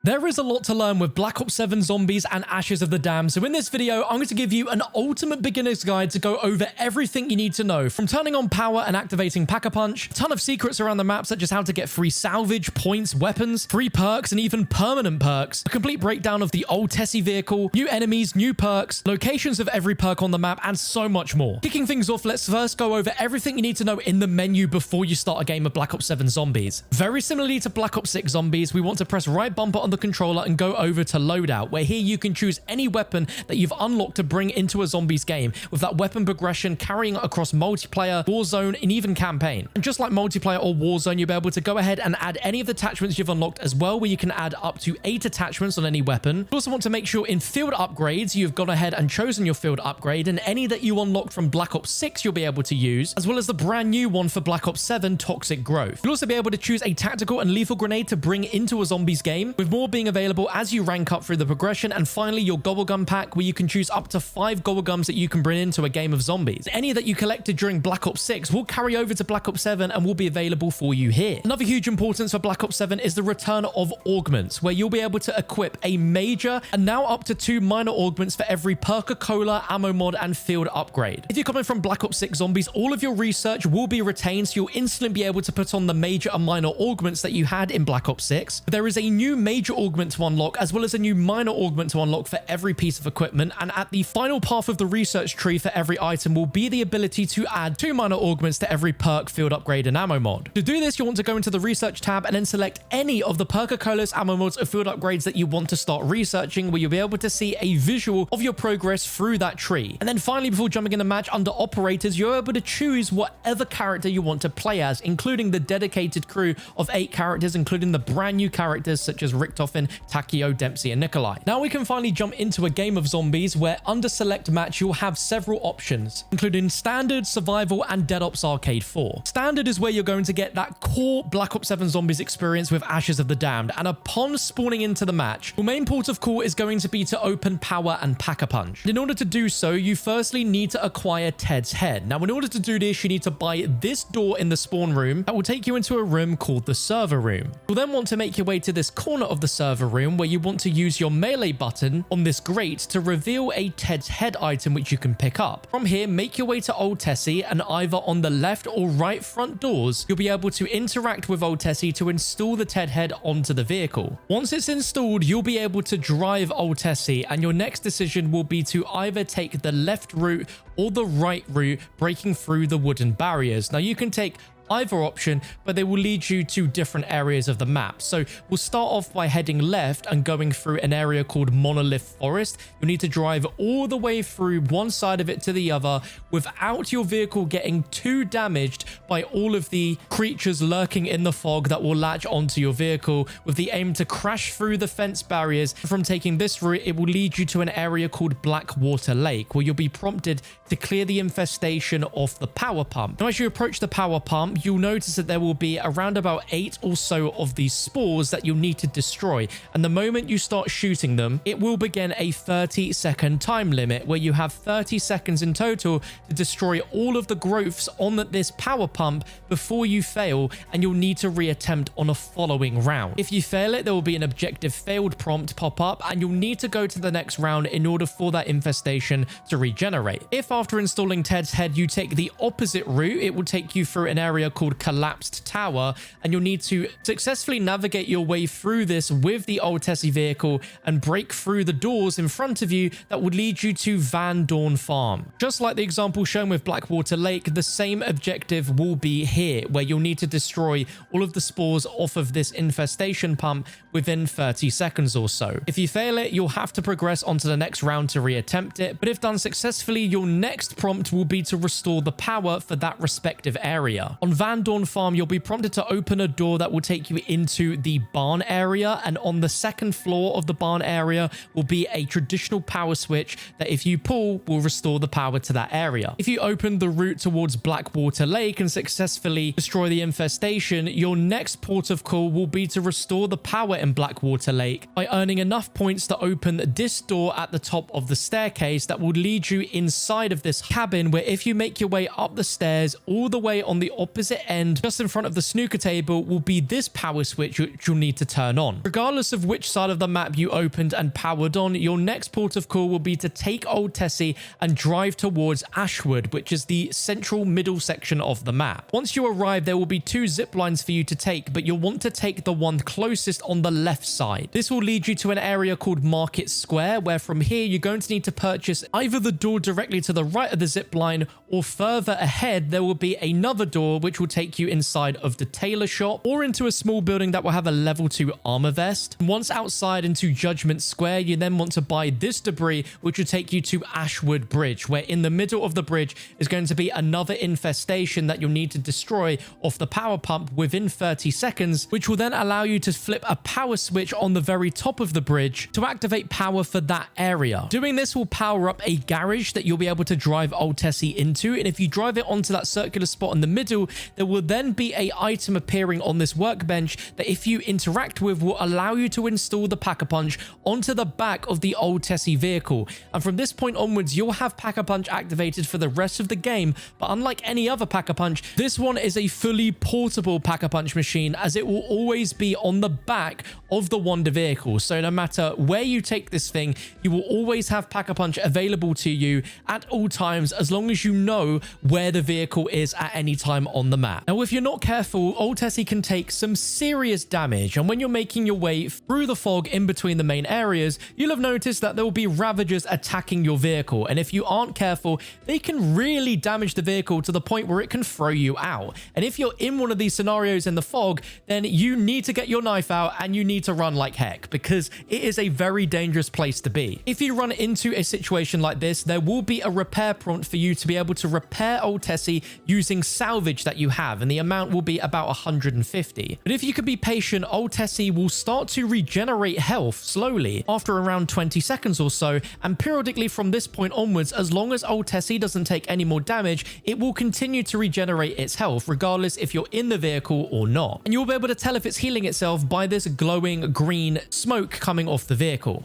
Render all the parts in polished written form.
There is a lot to learn with Black Ops 7 Zombies and Ashes of the Dam, so in this video, I'm going to give you an ultimate beginner's guide to go over everything you need to know, from turning on power and activating Pack-a-Punch, a ton of secrets around the map such as how to get free salvage, points, weapons, free perks, and even permanent perks, a complete breakdown of the old Tessie vehicle, new enemies, new perks, locations of every perk on the map, and so much more. Kicking things off, let's first go over everything you need to know in the menu before you start a game of Black Ops 7 Zombies. Very similarly to Black Ops 6 Zombies, we want to press right bumper on the controller and go over to Loadout, where here you can choose any weapon that you've unlocked to bring into a Zombies game, with that weapon progression carrying across multiplayer, Warzone, and even campaign. And just like multiplayer or Warzone, you'll be able to go ahead and add any of the attachments you've unlocked as well, where you can add up to 8 attachments on any weapon. You also want to make sure in field upgrades, you've gone ahead and chosen your field upgrade, and any that you unlocked from Black Ops 6 you'll be able to use, as well as the brand new one for Black Ops 7, Toxic Growth. You'll also be able to choose a tactical and lethal grenade to bring into a Zombies game, with more being available as you rank up through the progression. And finally, your Gobblegum pack, where you can choose up to 5 Gobblegums that you can bring into a game of Zombies. Any that you collected during Black Ops 6 will carry over to Black Ops 7 and will be available for you here. Another huge importance for Black Ops 7 is the return of Augments, where you'll be able to equip a major and now up to 2 minor augments for every Coca-Cola, ammo mod, and field upgrade. If you're coming from Black Ops 6 Zombies, all of your research will be retained, so you'll instantly be able to put on the major and minor augments that you had in Black Ops 6. But there is a new major augment to unlock, as well as a new minor augment to unlock for every piece of equipment, and at the final path of the research tree for every item will be the ability to add 2 minor augments to every perk, field upgrade, and ammo mod. To do this, you'll want to go into the research tab and then select any of the Coca-Colas, ammo mods, or field upgrades that you want to start researching, where you'll be able to see a visual of your progress through that tree. And then finally, before jumping in the match, under operators, you're able to choose whatever character you want to play as, including the dedicated crew of 8 characters, including the brand new characters such as Richtofen, Takio, Dempsey, and Nikolai. Now we can finally jump into a game of Zombies, where under select match, you'll have several options, including standard, survival, and Dead Ops Arcade 4. Standard is where you're going to get that core Black Ops 7 Zombies experience with Ashes of the Damned, and upon spawning into the match, your main port of call is going to be to open power and Pack-a-Punch. In order to do so, you firstly need to acquire Ted's head. Now, in order to do this, you need to buy this door in the spawn room that will take you into a room called the server room. You'll then want to make your way to this corner of the server room, where you want to use your melee button on this grate to reveal a Ted's head item which you can pick up. From here, make your way to Old Tessie, and either on the left or right front doors, you'll be able to interact with Old Tessie to install the Ted head onto the vehicle. Once it's installed, you'll be able to drive Old Tessie, and your next decision will be to either take the left route or the right route, breaking through the wooden barriers. Now, you can take either option, but they will lead you to different areas of the map. So we'll start off by heading left and going through an area called Monolith Forest. You'll need to drive all the way through one side of it to the other without your vehicle getting too damaged by all of the creatures lurking in the fog that will latch onto your vehicle, with the aim to crash through the fence barriers. From taking this route, it will lead you to an area called Blackwater Lake, where you'll be prompted to clear the infestation off the power pump. Now, as you approach the power pump, you'll notice that there will be around about 8 or so of these spores that you'll need to destroy. And the moment you start shooting them, it will begin a 30-second time limit, where you have 30 seconds in total to destroy all of the growths on this power pump before you fail, and you'll need to reattempt on a following round. If you fail it, there will be an objective failed prompt pop up, and you'll need to go to the next round in order for that infestation to regenerate. If after installing Ted's head, you take the opposite route, it will take you through an area called Collapsed Tower, and you'll need to successfully navigate your way through this with the Old Tessie vehicle and break through the doors in front of you that would lead you to Van Dorn Farm. Just like the example shown with Blackwater Lake, the same objective will be here, where you'll need to destroy all of the spores off of this infestation pump within 30 seconds or so. If you fail it, you'll have to progress onto the next round to reattempt it, but if done successfully, your next prompt will be to restore the power for that respective area. On Van Dorn Farm, you'll be prompted to open a door that will take you into the barn area, and on the second floor of the barn area will be a traditional power switch that, if you pull, will restore the power to that area. If you open the route towards Blackwater Lake and successfully destroy the infestation, your next port of call will be to restore the power in Blackwater Lake by earning enough points to open this door at the top of the staircase that will lead you inside of this cabin, where if you make your way up the stairs all the way on the opposite opposite end, just in front of the snooker table, will be this power switch which you'll need to turn on. Regardless of which side of the map you opened and powered on, your next port of call will be to take old Tessie and drive towards Ashwood, which is the central middle section of the map. Once you arrive, there will be 2 zip lines for you to take, but you'll want to take the one closest on the left side. This will lead you to an area called Market Square, where from here you're going to need to purchase either the door directly to the right of the zip line, or further ahead there will be another door which will take you inside of the tailor shop or into a small building that will have a level 2 armor vest. Once outside into Judgment Square, you then want to buy this debris which will take you to Ashwood Bridge, where in the middle of the bridge is going to be another infestation that you'll need to destroy off the power pump within 30 seconds, which will then allow you to flip a power switch on the very top of the bridge to activate power for that area. Doing this will power up a garage that you'll be able to drive old Tessie into, and if you drive it onto that circular spot in the middle, there will then be an item appearing on this workbench that if you interact with will allow you to install the Pack-a-Punch onto the back of the old Tessie vehicle. And from this point onwards, you'll have Pack-a-Punch activated for the rest of the game, but unlike any other Pack-a-Punch, this one is a fully portable Pack-a-Punch machine, as it will always be on the back of the Wonder vehicle. So no matter where you take this thing, you will always have Pack-a-Punch available to you at all times, as long as you know where the vehicle is at any time on the map. Now, if you're not careful, old Tessie can take some serious damage, and when you're making your way through the fog in between the main areas, you'll have noticed that there will be Ravagers attacking your vehicle, and if you aren't careful, they can really damage the vehicle to the point where it can throw you out. And if you're in one of these scenarios in the fog, then you need to get your knife out and you need to run like heck, because it is a very dangerous place to be. If you run into a situation like this, there will be a repair prompt for you to be able to repair old Tessie using salvage that you have, and the amount will be about 150. But if you could be patient, old Tessie will start to regenerate health slowly after around 20 seconds or so, and periodically from this point onwards, as long as old Tessie doesn't take any more damage, it will continue to regenerate its health regardless if you're in the vehicle or not. And you'll be able to tell if it's healing itself by this glowing green smoke coming off the vehicle.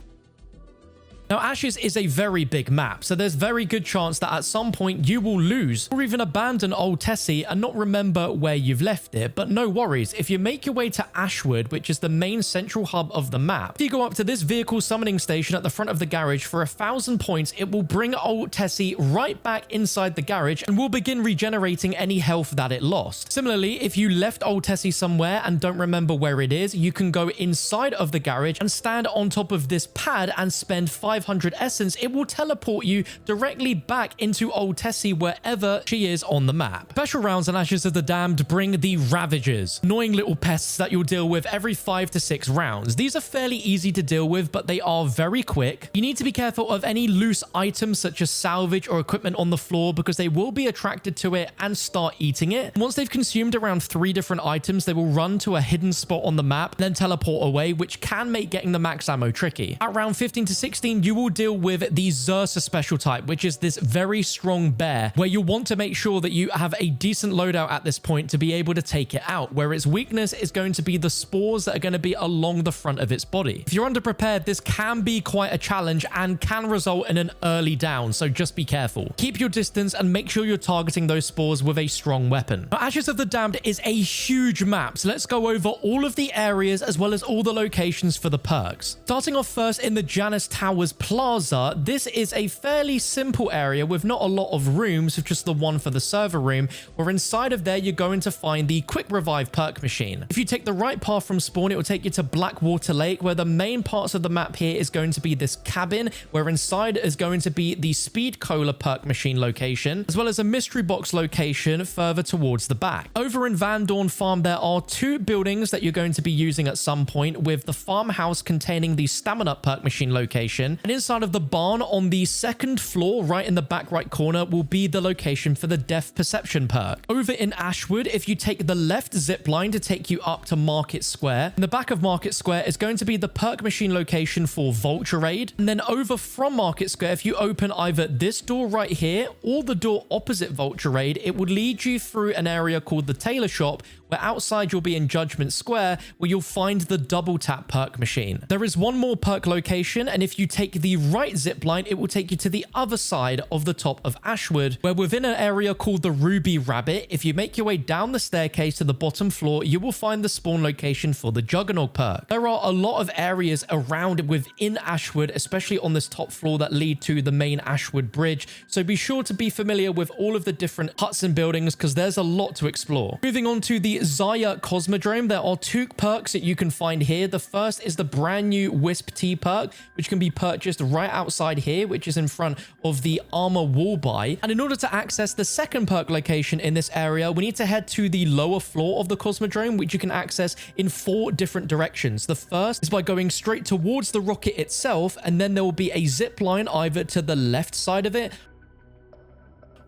Now, Ashes is a very big map, so there's very good chance that at some point you will lose or even abandon old Tessie and not remember where you've left it. But no worries, if you make your way to Ashwood, which is the main central hub of the map, if you go up to this vehicle summoning station at the front of the garage for 1,000 points, it will bring old Tessie right back inside the garage and will begin regenerating any health that it lost. Similarly, if you left old Tessie somewhere and don't remember where it is, you can go inside of the garage and stand on top of this pad and spend 500 essence. It will teleport you directly back into old Tessie wherever she is on the map. Special rounds on Ashes of the Damned bring the Ravagers, annoying little pests that you'll deal with every 5 to 6 rounds. These are fairly easy to deal with, but they are very quick. You need to be careful of any loose items such as salvage or equipment on the floor, because they will be attracted to it and start eating it. Once they've consumed around 3 different items, they will run to a hidden spot on the map, then teleport away, which can make getting the max ammo tricky. At round 15 to 16, you will deal with the Zursa special type, which is this very strong bear, where you'll want to make sure that you have a decent loadout at this point to be able to take it out, where its weakness is going to be the spores that are going to be along the front of its body. If you're underprepared, this can be quite a challenge and can result in an early down, so just be careful. Keep your distance and make sure you're targeting those spores with a strong weapon. Now, Ashes of the Damned is a huge map, so let's go over all of the areas as well as all the locations for the perks. Starting off first in the Janus Towers Plaza, this is a fairly simple area with not a lot of rooms, with just the one for the server room, where inside of there you're going to find the Quick Revive perk machine. If you take the right path from spawn, it will take you to Blackwater Lake, where the main parts of the map here is going to be this cabin, where inside is going to be the Speed Cola perk machine location, as well as a mystery box location further towards the back. Over in Van Dorn Farm, there are 2 buildings that you're going to be using at some point, with the farmhouse containing the Stamina perk machine location, and inside of the barn on the 2nd floor right in the back right corner will be the location for the Death Perception perk. Over in Ashwood, if you take the left zip line to take you up to Market Square, in the back of Market Square is going to be the perk machine location for Vulture Raid, and then over from Market Square, if you open either this door right here or the door opposite Vulture Raid, it would lead you through an area called the Tailor Shop, but outside you'll be in Judgment Square, where you'll find the double tap perk machine. There is one more perk location, and if you take the right zip line, it will take you to the other side of the top of Ashwood, where within an area called the Ruby Rabbit, if you make your way down the staircase to the bottom floor, you will find the spawn location for the Juggernaut perk. There are a lot of areas around within Ashwood, especially on this top floor, that lead to the main Ashwood bridge, so be sure to be familiar with all of the different huts and buildings, because there's a lot to explore. Moving on to the Zaya Cosmodrome, there are two perks that you can find here. The first is the brand new Wisp T perk, which can be purchased right outside here, which is in front of the armor wall buy. And in order to access the second perk location in this area, we need to head to the lower floor of the Cosmodrome, which you can access in 4 different directions. The first is by going straight towards the rocket itself, and then there will be a zip line either to the left side of it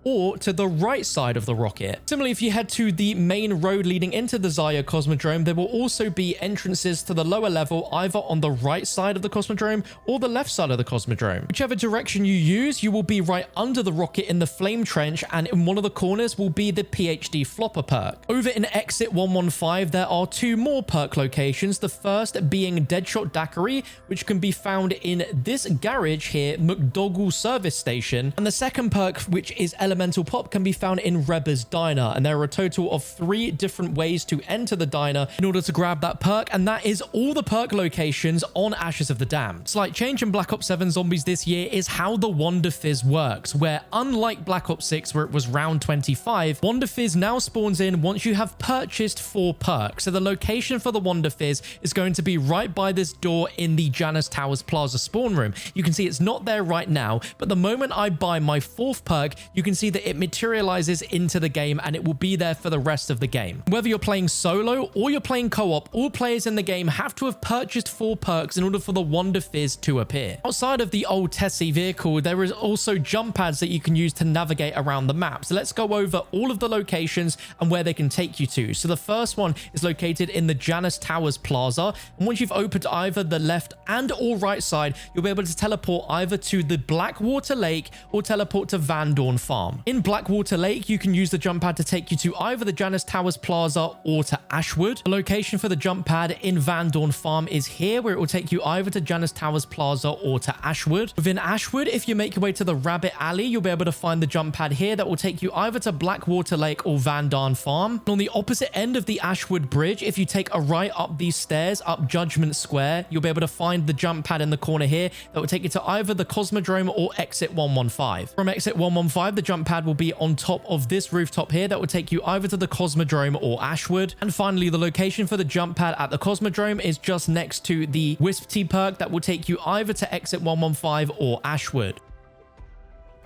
or to the right side of the rocket. Similarly, if you head to the main road leading into the Zaya Cosmodrome, there will also be entrances to the lower level either on the right side of the Cosmodrome or the left side of the Cosmodrome. Whichever direction you use, you will be right under the rocket in the Flame Trench, and in one of the corners will be the PhD Flopper perk. Over in Exit 115, there are 2 more perk locations, the first being Deadshot Daiquiri, which can be found in this garage here, McDougall Service Station, and the second perk, which is Elemental Pop, can be found in Reba's Diner, and there are a total of 3 different ways to enter the diner in order to grab that perk, and that is all the perk locations on Ashes of the Damned. Slight change in Black Ops 7 Zombies this year is how the Wunderfizz works, where unlike Black Ops 6 where it was round 25, Wunderfizz now spawns in once you have purchased 4 perks. So the location for the Wunderfizz is going to be right by this door in the Janus Towers Plaza spawn room. You can see it's not there right now, but the moment I buy my 4th perk, you can see that it materializes into the game and it will be there for the rest of the game. Whether you're playing solo or you're playing co-op, all players in the game have to have purchased 4 perks in order for the Wunderfizz to appear. Outside of the old Tessie vehicle, there is also jump pads that you can use to navigate around the map. So let's go over all of the locations and where they can take you to. So the first one is located in the Janus Towers Plaza, and once you've opened either the left and or right side, you'll be able to teleport either to the Blackwater Lake or teleport to Van Dorn Farm. In Blackwater Lake, you can use the jump pad to take you to either the Janus Towers Plaza or to Ashwood. The location for the jump pad in Van Dorn Farm is here, where it will take you either to Janus Towers Plaza or to Ashwood. Within Ashwood, if you make your way to the Rabbit Alley, you'll be able to find the jump pad here that will take you either to Blackwater Lake or Van Dorn Farm. And on the opposite end of the Ashwood Bridge, if you take a right up these stairs, up Judgment Square, you'll be able to find the jump pad in the corner here that will take you to either the Cosmodrome or Exit 115. From Exit 115, the jump pad will be on top of this rooftop here that will take you either to the Cosmodrome or Ashwood. And finally, the location for the jump pad at the Cosmodrome is just next to the Wisp T perk that will take you either to Exit 115 or Ashwood.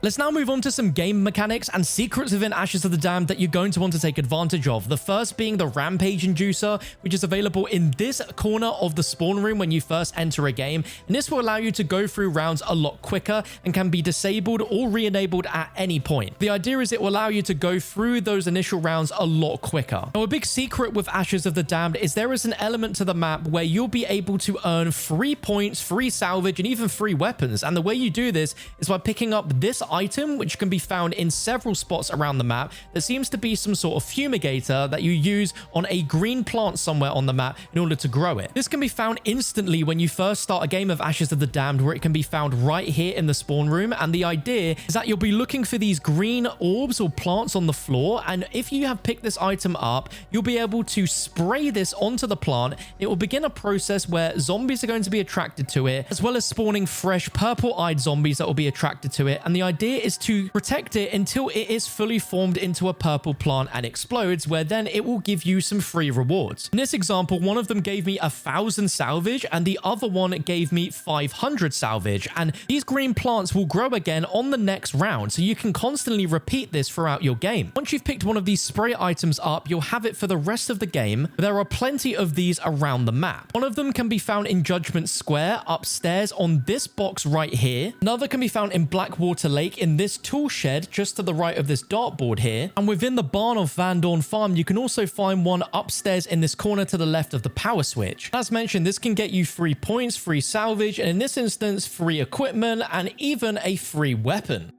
Let's now move on to some game mechanics and secrets within Ashes of the Damned that you're going to want to take advantage of. The first being the Rampage Inducer, which is available in this corner of the spawn room when you first enter a game, and this will allow you to go through rounds a lot quicker and can be disabled or re-enabled at any point. The idea is it will allow you to go through those initial rounds a lot quicker. Now, a big secret with Ashes of the Damned is there is an element to the map where you'll be able to earn free points, free salvage, and even free weapons, and the way you do this is by picking up this item, which can be found in several spots around the map. There seems to be some sort of fumigator that you use on a green plant somewhere on the map in order to grow it. This can be found instantly when you first start a game of Ashes of the Damned, where it can be found right here in the spawn room, and the idea is that you'll be looking for these green orbs or plants on the floor, and if you have picked this item up, you'll be able to spray this onto the plant. It will begin a process where zombies are going to be attracted to it, as well as spawning fresh purple-eyed zombies that will be attracted to it, and the idea is to protect it until it is fully formed into a purple plant and explodes, where then it will give you some free rewards. In this example, one of them gave me 1,000 salvage and the other one gave me 500 salvage, and these green plants will grow again on the next round, so you can constantly repeat this throughout your game. Once you've picked one of these spray items up, you'll have it for the rest of the game. There are plenty of these around the map. One of them can be found in Judgment Square upstairs on this box right here. Another can be found in Blackwater Lake in this tool shed just to the right of this dartboard here, and within the barn of Van Dorn Farm you can also find one upstairs in this corner to the left of the power switch. As mentioned, this can get you free points, free salvage, and in this instance free equipment and even a free weapon.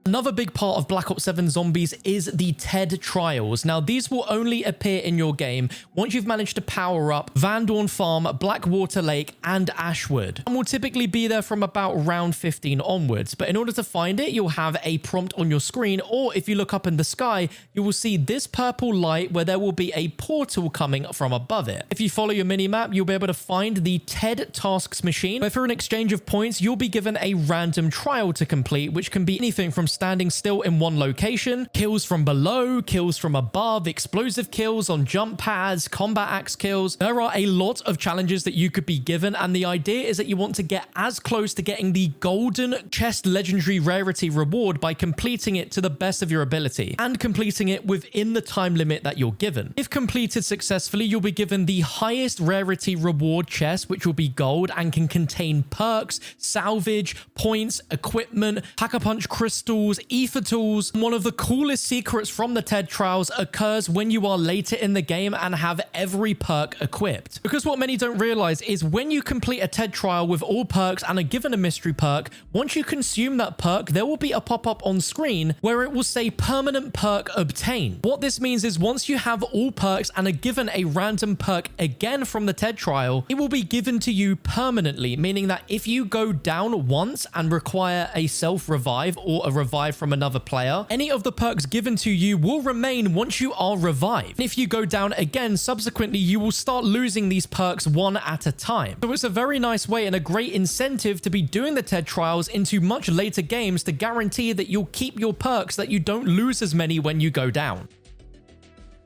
Another big part of Black Ops 7 Zombies is the TED trials. Now, these will only appear in your game once you've managed to power up Van Dorn Farm, Blackwater Lake, and Ashwood, and will typically be there from about round 15 onwards. But in order to find it, you'll have a prompt on your screen, or if you look up in the sky, you will see this purple light where there will be a portal coming from above it. If you follow your minimap, you'll be able to find the TED tasks machine, where for an exchange of points, you'll be given a random trial to complete, which can be anything from standing still in one location, kills from below, kills from above, explosive kills on jump pads, combat axe kills. There are a lot of challenges that you could be given, and the idea is that you want to get as close to getting the golden chest legendary rarity reward by completing it to the best of your ability and completing it within the time limit that you're given. If completed successfully, you'll be given the highest rarity reward chest, which will be gold and can contain perks, salvage, points, equipment, Pack-a-Punch crystals, ether tools. One of the coolest secrets from the TED trials occurs when you are later in the game and have every perk equipped. Because what many don't realize is when you complete a TED trial with all perks and are given a mystery perk, once you consume that perk, there will be a pop-up on screen where it will say permanent perk obtained. What this means is once you have all perks and are given a random perk again from the TED trial, it will be given to you permanently, meaning that if you go down once and require a self-revive or a revive from another player, any of the perks given to you will remain once you are revived. If you go down again subsequently, you will start losing these perks one at a time. So it's a very nice way and a great incentive to be doing the TED trials into much later games to guarantee that you'll keep your perks, that you don't lose as many when you go down.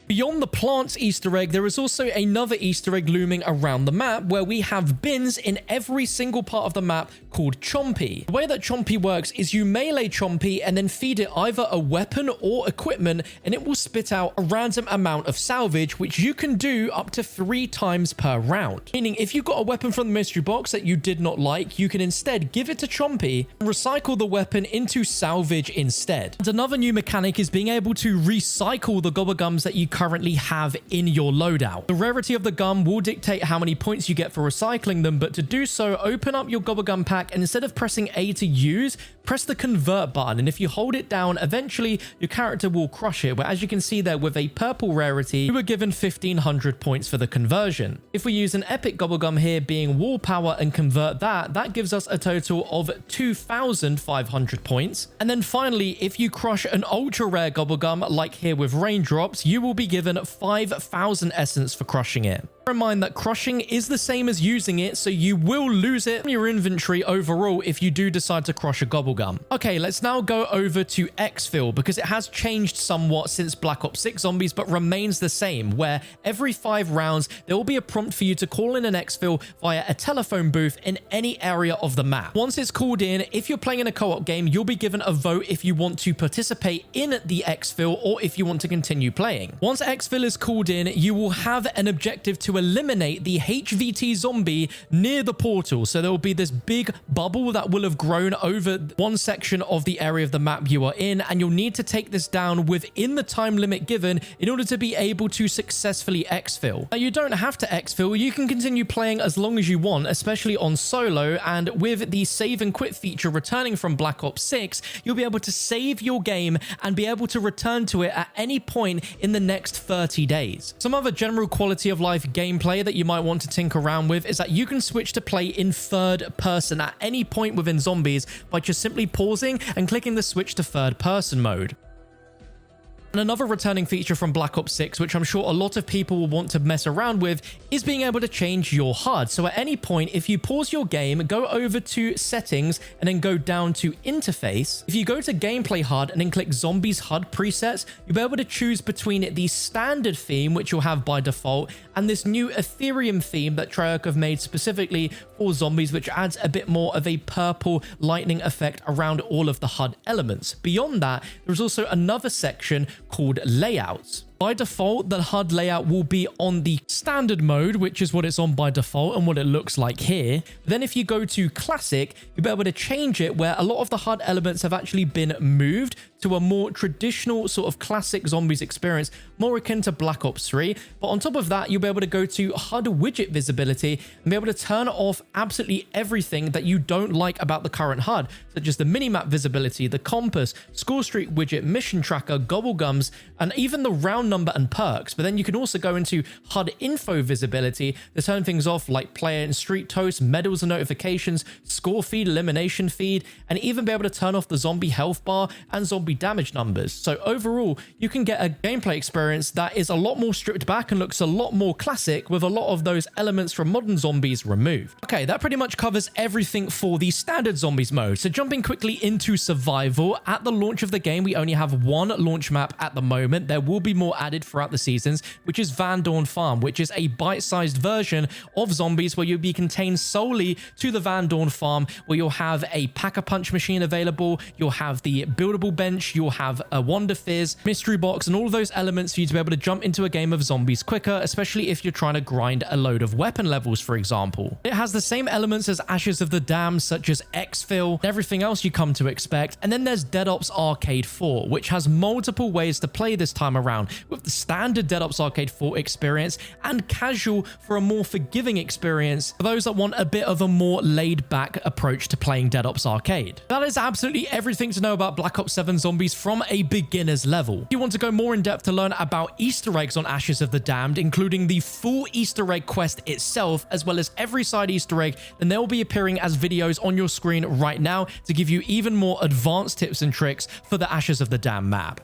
Beyond the plants Easter egg, there is also another Easter egg looming around the map where we have bins in every single part of the map called Chompy. The way that Chompy works is you melee Chompy and then feed it either a weapon or equipment, and it will spit out a random amount of salvage, which you can do up to 3 times per round. Meaning if you got a weapon from the mystery box that you did not like, you can instead give it to Chompy and recycle the weapon into salvage instead. And another new mechanic is being able to recycle the Gobblegums that you currently have in your loadout. The rarity of the gum will dictate how many points you get for recycling them, but to do so, open up your Gobblegum pack and instead of pressing A to use, press the convert button, and if you hold it down, eventually your character will crush it, where as you can see there with a purple rarity, you were given 1500 points for the conversion. If we use an epic Gobblegum here being wall power and convert that, that gives us a total of 2500 points. And then finally, if you crush an ultra rare Gobblegum like here with raindrops, you will be given 5000 essence for crushing it. Bear in mind that crushing is the same as using it, so you will lose it from your inventory overall if you do decide to crush a Gobblegum. Okay, let's now go over to Exfil, because it has changed somewhat since Black Ops 6 Zombies, but remains the same, where every 5 rounds, there will be a prompt for you to call in an Exfil via a telephone booth in any area of the map. Once it's called in, if you're playing in a co-op game, you'll be given a vote if you want to participate in the Exfil or if you want to continue playing. Once Exfil is called in, you will have an objective to eliminate the HVT zombie near the portal. So there will be this big bubble that will have grown over one section of the area of the map you are in, and you'll need to take this down within the time limit given in order to be able to successfully exfil. Now, you don't have to exfil, you can continue playing as long as you want, especially on solo, and with the save and quit feature returning from Black Ops 6, you'll be able to save your game and be able to return to it at any point in the next 30 days. Some other general quality of life gameplay that you might want to tinker around with is that you can switch to play in third person at any point within Zombies by just simply pausing and clicking the switch to third person mode. And another returning feature from Black Ops 6, which I'm sure a lot of people will want to mess around with, is being able to change your HUD. So at any point, if you pause your game, go over to settings and then go down to interface. If you go to gameplay HUD and then click Zombies HUD presets, you'll be able to choose between the standard theme, which you'll have by default, and this new Ethereum theme that Treyarch have made specifically for Zombies, which adds a bit more of a purple lightning effect around all of the HUD elements. Beyond that, there's also another section called layouts. By default, the HUD layout will be on the standard mode, which is what it's on by default and what it looks like here. Then if you go to classic, you'll be able to change it where a lot of the HUD elements have actually been moved to a more traditional sort of classic Zombies experience, more akin to Black Ops 3. But on top of that, you'll be able to go to HUD widget visibility and be able to turn off absolutely everything that you don't like about the current HUD, such as the minimap visibility, the compass, score streak widget, mission tracker, Gobblegums, and even the round number and perks. But then you can also go into HUD info visibility to turn things off, like player and street toast, medals and notifications, score feed, elimination feed, and even be able to turn off the zombie health bar and zombie damage numbers. So overall, you can get a gameplay experience that is a lot more stripped back and looks a lot more classic, with a lot of those elements from modern zombies removed. Okay, that pretty much covers everything for the standard zombies mode. So jumping quickly into survival, at the launch of the game, we only have one launch map at the moment. There will be more added throughout the seasons, which is Van Dorn Farm, which is a bite-sized version of Zombies where you'll be contained solely to the Van Dorn Farm, where you'll have a pack-a-punch machine available, you'll have the buildable bench, you'll have a Wunderfizz, mystery box, and all of those elements for you to be able to jump into a game of zombies quicker, especially if you're trying to grind a load of weapon levels, for example. It has the same elements as Ashes of the Dam, such as Exfil, and everything else you come to expect. And then there's Dead Ops Arcade 4, which has multiple ways to play this time around, with the standard Dead Ops Arcade 4 experience and casual for a more forgiving experience for those that want a bit of a more laid-back approach to playing Dead Ops Arcade. That is absolutely everything to know about Black Ops 7 Zombies from a beginner's level. If you want to go more in depth to learn about Easter eggs on Ashes of the Damned, including the full Easter egg quest itself, as well as every side Easter egg, then they will be appearing as videos on your screen right now to give you even more advanced tips and tricks for the Ashes of the Damned map.